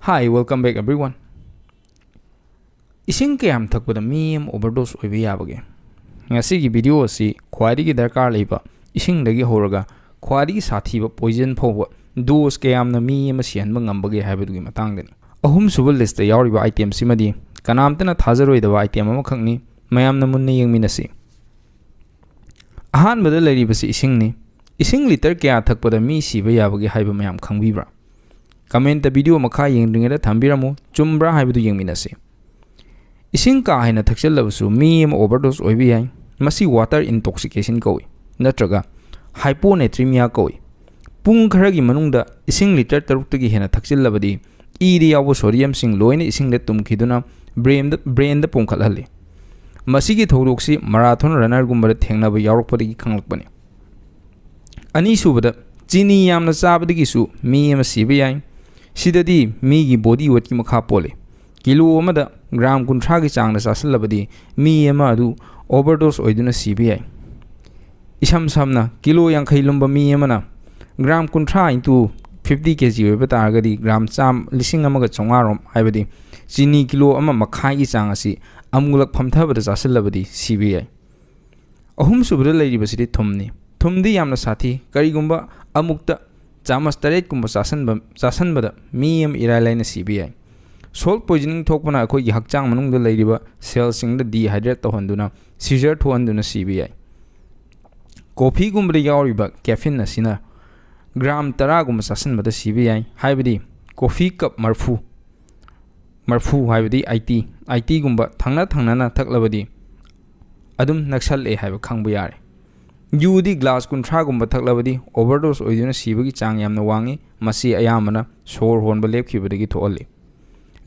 Hi, welcome back everyone. Ising kayam thakpada miyam overdose oiba yabage. Ngasigi video asi khwaidigi darkar leiba ising dagi horaga khwaidigi sathiba poison phawba dose kayamna miyam sianba ngambage haibadugi matangdani. Ahum suba list da yawriba item simadi kanamtana thajaroidaba item ama khakni mayamna munna yengminasi. Ahanbada leiribasi isingni ising liter kaya thakpada mi siba yabage haiba mayam khangbibra. Comment video makha yengdringeda thambiramu chumbra haibadu yengminasi. Ising ka haina thakchalabasu mi am overdose oibi yai masi water intoxication kawi natraga hyponatremia kawi pung kharagi manungda ising liter taruktagi hena thakchilabadi iri yawo sodium sing loina ising le tumkhiduna brain da pungkhalhali masi gi thoroksi marathon runner gumbara thengnaba yawrokpadi khanglakpani ani subada chini yamna chabadigi su mi am sibi yai sidadi mi gi body weight ki makha pole kilo amada gram kunthra gi changna chasalabadi mi ama adu overdose oiduna CBI isam samna kilo yankhai lumba mi amana gram kunthra into 50 kg oiba taragadi gram cham lising amaga chongarom haibadi chini kilo ama makhai gi chang asi amgulak phamthabada chasalabadi CBI ahum subra leiribasidi thumni thumdi yamna sathi karigumba amukta chamas taret kumba chasanbada mi am iralaina CBI salt poisoning thokpana akhoi gi hakchang manungda leiriba cells singda dehydrate tohanduna seizure thohanduna CBI coffee gumba yawriba caffeine asina gram 10 gumba chasanbada CBI haibadi coffee cup marfu haibadi IT gumba thangna na thaklabadi adum naksal e haiba khangbu yare Yudi glass kunthra gumba thaklabadi overdose oiduna sibagi chang yamna wangi masi ayamana sor honba lepkhibadagi thoali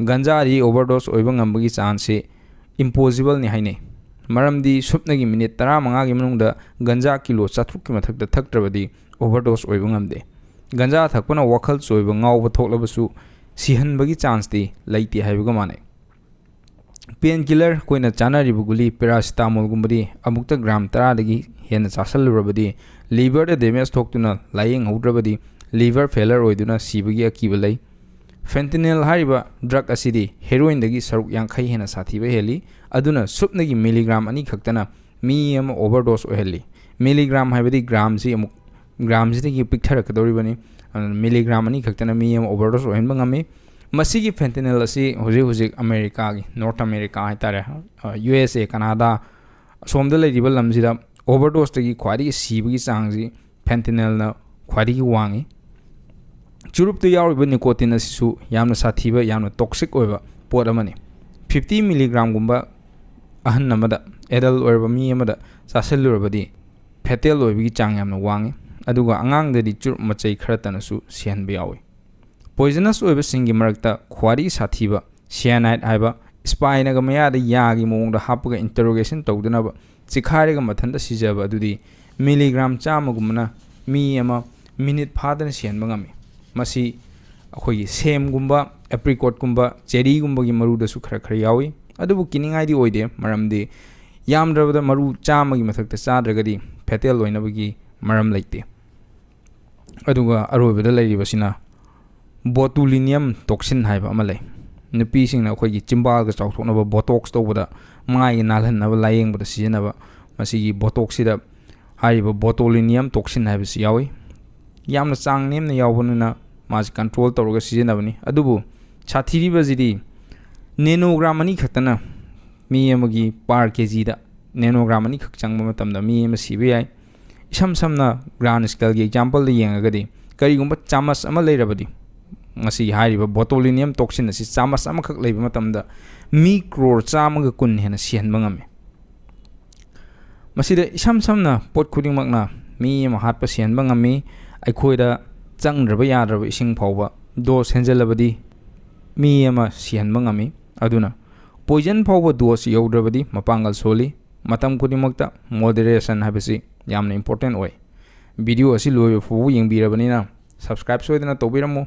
ganja ri overdose oiba ngambagi chance impossible ni haine maramdi supnagi minute 15 gi manungda ganja kilo 4 ki mathakda thaktrabadi overdose oiba ngamde ganja thakpana wakhal choiba ngawba thoklabasu sihanbagi chance ti laiti haibaga mane painkiller koina chanaribu guli paracetamol gumbadi amukta gram 10 dagi hena chasalurabadi liver da damage thoktuna lying outrabadi liver failure oiduna sibagi akiba lay fentanyl hariba drug asidi heroin dagi saruk yankhai hena sathiba heli aduna supnagi milligram ani khaktana mi am overdose oheli milligram haibadi gram si amuk gram si dagi picture kadoribani milligram ani khaktana mi am overdose ohenba ngami masigi fentanyl asi hoji America gi North America haitare USA Canada somda leiriba lamjida overdose dagi khwadi sibagi changji fentanyl na khwadi wangi churup tu yawriba nicotine asisu yamna sathiba yamna toxic oiba pot amani 50 mg gumba ahan namada adult oiba mi amada chasalurabadi fatal oibigi chang yamna wangi aduga angang dadi churup machai kharatanasu sihanba yawi poisonous oiba singi marakta khwadi sathiba cyanide haiba spine ga mayada yagi mongda hapaga interrogation tawdunaba chikhariga mathanda sijaba adudi milligram chama gumna mi ama minute phadana sihanba ngami masi akhoi sem gumba apricot gumba cherry gumba gi maru da su khara yawi adubu kiningai di oide maramdi yamdrabada maru chama gi mathakta chadragadi fatal oinabagi maram leite aduga aroibada leiribasina botulinum toxin haiba amalai nupi singna akhoi gi chimbal ga chawthoknaba botox tawbada mai nalhanaba layengbada sijanaba masi gi botox sida hariba botulinum toxin haiba si yawi yamna chang nemna yawbununa mas control tawraga sijanabani adubu chathiriba jidi nanogram ani khatana mi amagi par kg da nanogram ani khak changba matamda mi am CBI isam samna grand scale gi example da yengagadi karigumba chamas ama leirabadi ngasi hariba botulinum toxin asi chamas ama khak leiba matamda mi crore chamaga kun hena sihanba ngame masida isam samna pot khudingmakna mi ama hatpa sihanba ngami aikhoida changraba yadraba ising phawba dose henjalabadi mi ama sihanba ngami aduna poison phawba dose yaudrabadi mapangal soli matam kudimakta moderation habisi yamna important oi video asi loyo fu yengbirabanina subscribe soidana tobiramu